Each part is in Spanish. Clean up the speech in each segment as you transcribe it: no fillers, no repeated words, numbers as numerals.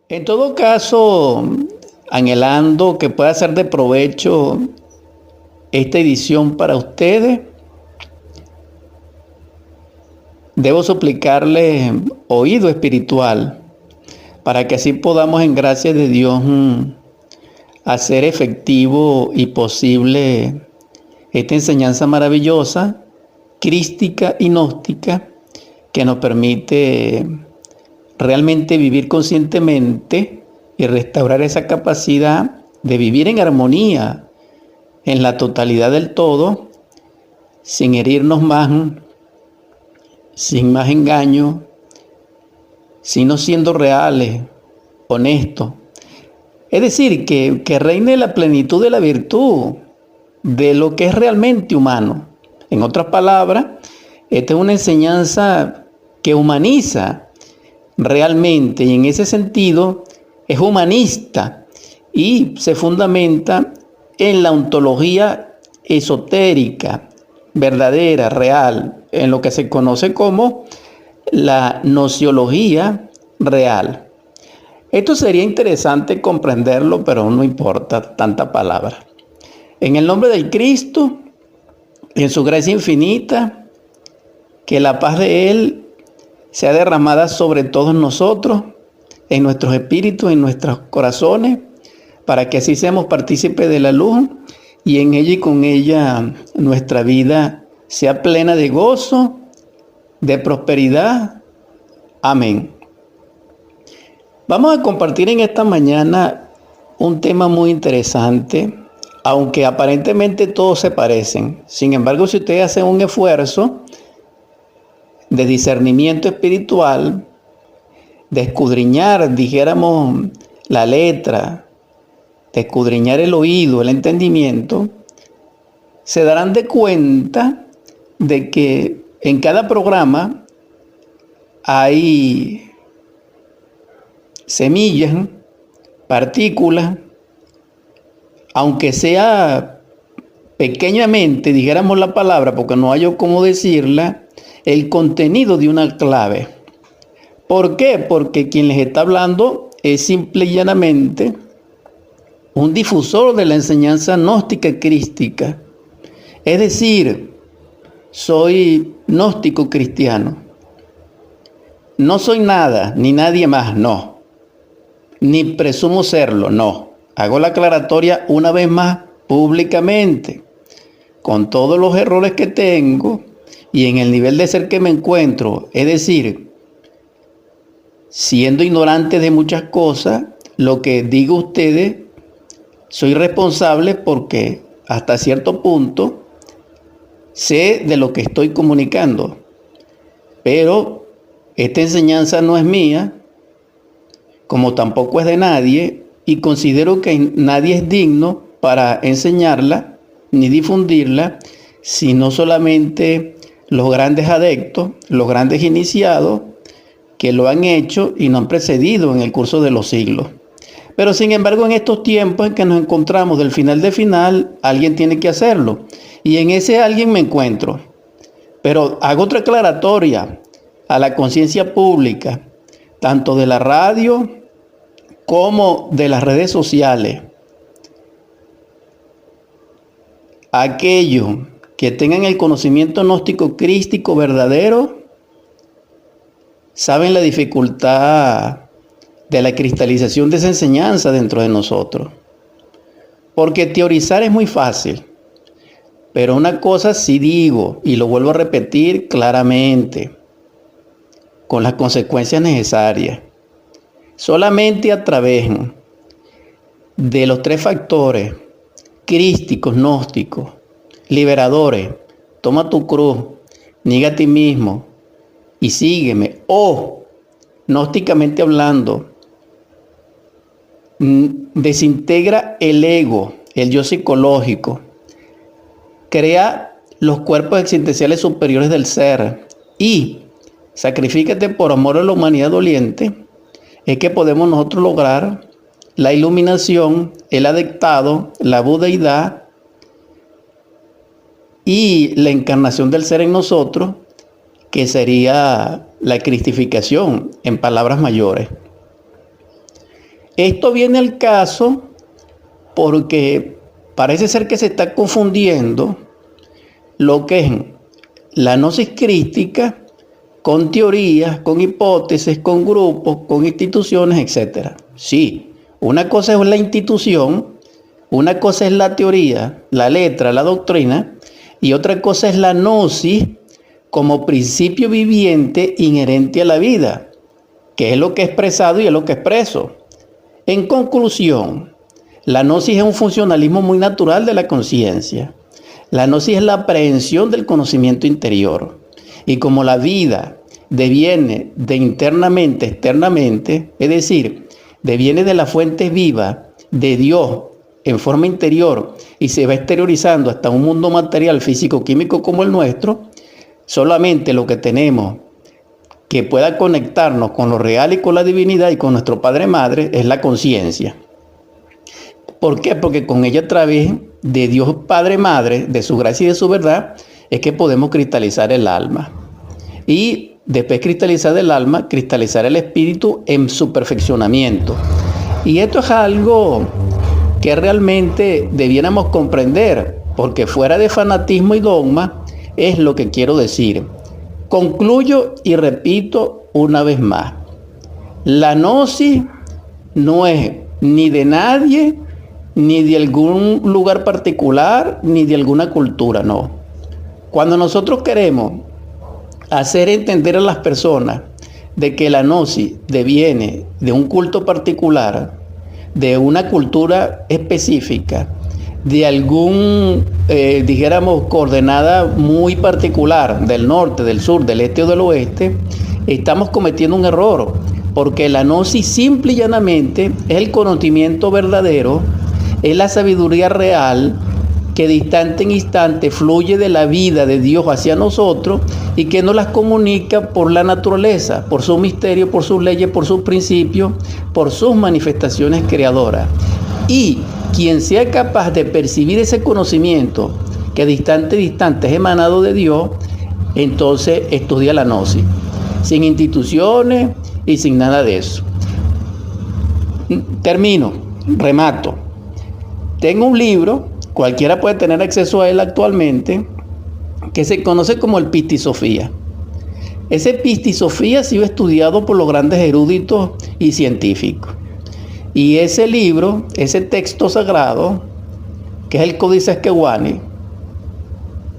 En todo caso, anhelando que pueda ser de provecho esta edición para ustedes, debo suplicarles oído espiritual para que así podamos en gracia de Dios hacer efectivo y posible esta enseñanza maravillosa, crística y gnóstica, que nos permite realmente vivir conscientemente y restaurar esa capacidad de vivir en armonía en la totalidad del todo, sin herirnos más, sin más engaño, sino siendo reales, honestos. Es decir, que reine la plenitud de la virtud, de lo que es realmente humano. En otras palabras, esta es una enseñanza que humaniza realmente, y en ese sentido es humanista y se fundamenta en la ontología esotérica, verdadera, real, en lo que se conoce como la nociología real. Esto sería interesante comprenderlo, pero no importa tanta palabra. En el nombre del Cristo, en su gracia infinita, que la paz de Él sea derramada sobre todos nosotros, en nuestros espíritus, en nuestros corazones, para que así seamos partícipes de la luz y en ella y con ella nuestra vida sea plena de gozo, de prosperidad. Amén. Vamos a compartir en esta mañana un tema muy interesante, aunque aparentemente todos se parecen. Sin embargo, si ustedes hacen un esfuerzo de discernimiento espiritual, de escudriñar, dijéramos, la letra, de escudriñar el oído, el entendimiento, se darán de cuenta de que en cada programa hay semillas, partículas, aunque sea pequeñamente, dijéramos la palabra, porque no hay cómo decirla, el contenido de una clave. ¿Por qué? Porque quien les está hablando es simple y llanamente un difusor de la enseñanza gnóstica crística. Es decir, soy gnóstico cristiano. No soy nada, ni nadie más, no. Ni presumo serlo, no. Hago la aclaratoria una vez más públicamente, con todos los errores que tengo y en el nivel de ser que me encuentro. Es decir, siendo ignorante de muchas cosas, lo que digo a ustedes, soy responsable porque hasta cierto punto sé de lo que estoy comunicando. Pero esta enseñanza no es mía, como tampoco es de nadie, y considero que nadie es digno para enseñarla ni difundirla, sino solamente los grandes adeptos, los grandes iniciados, que lo han hecho y nos han precedido en el curso de los siglos. Pero sin embargo, en estos tiempos en que nos encontramos del final de final, alguien tiene que hacerlo. Y en ese alguien me encuentro. Pero hago otra aclaratoria a la conciencia pública, tanto de la radio como de las redes sociales. Aquellos que tengan el conocimiento gnóstico crístico verdadero, saben la dificultad de la cristalización de esa enseñanza dentro de nosotros. Porque teorizar es muy fácil. Pero una cosa sí digo, y lo vuelvo a repetir claramente, con las consecuencias necesarias. Solamente a través de los tres factores crísticos, gnósticos, liberadores, toma tu cruz, niega a ti mismo y sígueme, o gnósticamente hablando, desintegra el ego, el yo psicológico, crea los cuerpos existenciales superiores del ser y sacrifícate por amor a la humanidad doliente, es que podemos nosotros lograr la iluminación, el adectado, la budeidad y la encarnación del ser en nosotros, que sería la cristificación en palabras mayores. Esto viene al caso porque parece ser que se está confundiendo lo que es la gnosis crística con teorías, con hipótesis, con grupos, con instituciones, etc. Sí, una cosa es la institución, una cosa es la teoría, la letra, la doctrina, y otra cosa es la gnosis como principio viviente inherente a la vida, que es lo que he expresado y es lo que expreso. En conclusión, la gnosis es un funcionalismo muy natural de la conciencia. La gnosis es la aprehensión del conocimiento interior. Y como la vida deviene de internamente a externamente, es decir, deviene de la fuente viva de Dios en forma interior y se va exteriorizando hasta un mundo material, físico, químico como el nuestro, solamente lo que tenemos que pueda conectarnos con lo real y con la divinidad y con nuestro Padre Madre es la conciencia. ¿Por qué? Porque con ella, a través de Dios Padre Madre, de su gracia y de su verdad, es que podemos cristalizar el alma. Y después cristalizar el alma, cristalizar el espíritu en su perfeccionamiento. Y esto es algo que realmente debiéramos comprender, porque fuera de fanatismo y dogma, es lo que quiero decir. Concluyo y repito una vez más. La gnosis no es ni de nadie, ni de algún lugar particular, ni de alguna cultura, no. Cuando nosotros queremos hacer entender a las personas de que la gnosis deviene de un culto particular, de una cultura específica, de algún, dijéramos, coordenada muy particular, del norte, del sur, del este o del oeste, estamos cometiendo un error, porque la gnosis simple y llanamente es el conocimiento verdadero, es la sabiduría real que de instante en instante fluye de la vida de Dios hacia nosotros y que nos las comunica por la naturaleza, por su misterio, por sus leyes, por sus principios, por sus manifestaciones creadoras. Y quien sea capaz de percibir ese conocimiento que de instante a instante es emanado de Dios, entonces estudia la gnosis, sin instituciones y sin nada de eso. Termino, remato. Tengo un libro, cualquiera puede tener acceso a él actualmente, que se conoce como el Pistisofía. Ese Pistisofía ha sido estudiado por los grandes eruditos y científicos. Y ese libro, ese texto sagrado, que es el Códice Esquehuani,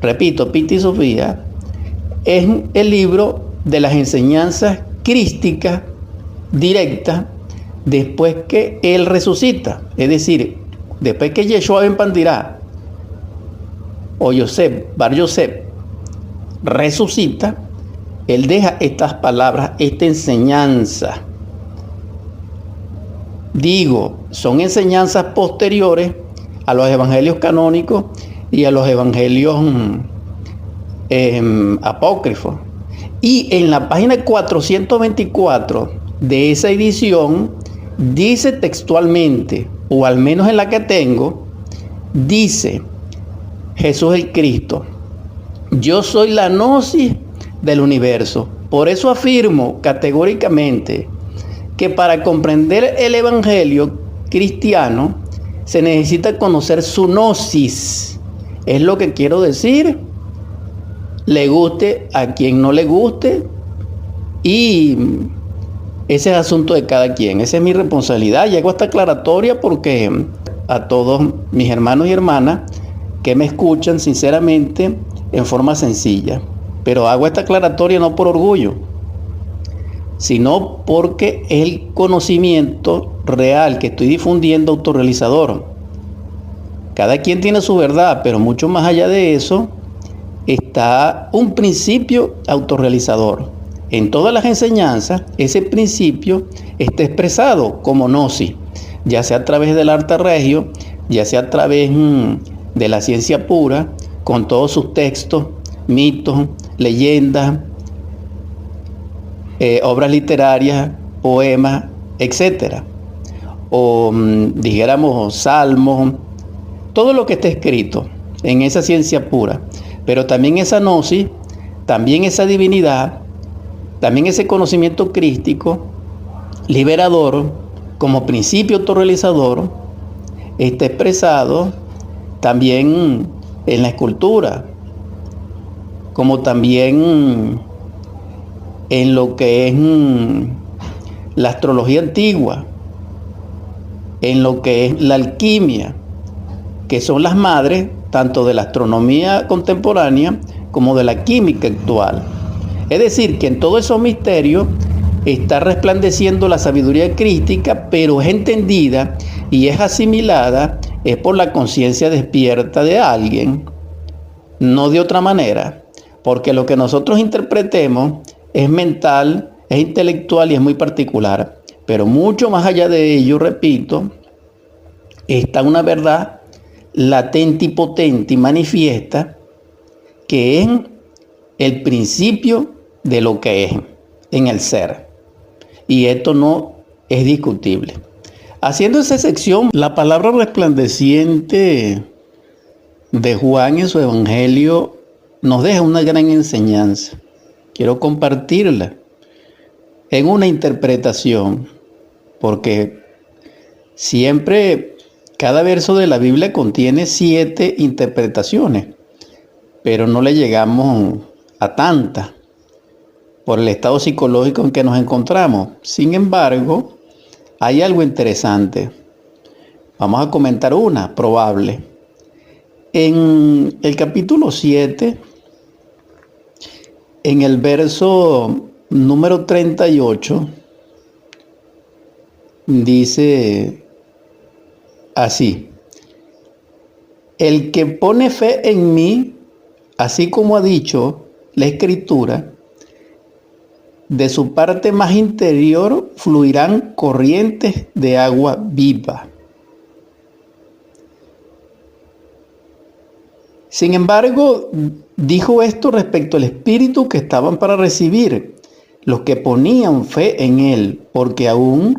repito, Pistisofía, es el libro de las enseñanzas crísticas directas después que él resucita. Es decir, después que Yeshua ben Pandirá o Yosef, Bar Yosef, resucita, él deja estas palabras, esta enseñanza. Digo, son enseñanzas posteriores a los evangelios canónicos y a los evangelios apócrifos. Y en la página 424 de esa edición dice textualmente, o al menos en la que tengo, dice Jesús el Cristo: yo soy la gnosis del universo. Por eso afirmo categóricamente que para comprender el evangelio cristiano se necesita conocer su gnosis. Es lo que quiero decir, le guste a quien no le guste, y ese es asunto de cada quien. Esa es mi responsabilidad. Y hago esta aclaratoria porque a todos mis hermanos y hermanas que me escuchan sinceramente en forma sencilla, pero hago esta aclaratoria no por orgullo, sino porque es el conocimiento real que estoy difundiendo autorrealizador. Cada quien tiene su verdad, pero mucho más allá de eso está un principio autorrealizador. En todas las enseñanzas, ese principio está expresado como gnosis, ya sea a través del arte regio, ya sea a través de la ciencia pura, con todos sus textos, mitos, leyendas, obras literarias, poemas, etc. O dijéramos salmos, todo lo que está escrito en esa ciencia pura. Pero también esa gnosis, también esa divinidad, también ese conocimiento crístico, liberador, como principio autorrealizador está expresado también en la escultura, como también en lo que es la astrología antigua, en lo que es la alquimia, que son las madres tanto de la astronomía contemporánea como de la química actual. Es decir, que en todos esos misterios está resplandeciendo la sabiduría crística, pero es entendida y es asimilada por la conciencia despierta de alguien, no de otra manera, porque lo que nosotros interpretemos es mental, es intelectual y es muy particular. Pero mucho más allá de ello, repito, está una verdad latente y potente y manifiesta, que es el principio de lo que es en el ser. Y esto no es discutible. Haciendo esa sección, la palabra resplandeciente de Juan en su evangelio nos deja una gran enseñanza. Quiero compartirla en una interpretación, porque siempre cada verso de la Biblia contiene 7 interpretaciones, pero no le llegamos a tantas por el estado psicológico en que nos encontramos. Sin embargo, hay algo interesante. Vamos a comentar una probable. En el capítulo 7, en el verso número 38, dice así: el que pone fe en mí, así como ha dicho la Escritura, de su parte más interior fluirán corrientes de agua viva. Sin embargo, dijo esto respecto al Espíritu que estaban para recibir los que ponían fe en él, porque aún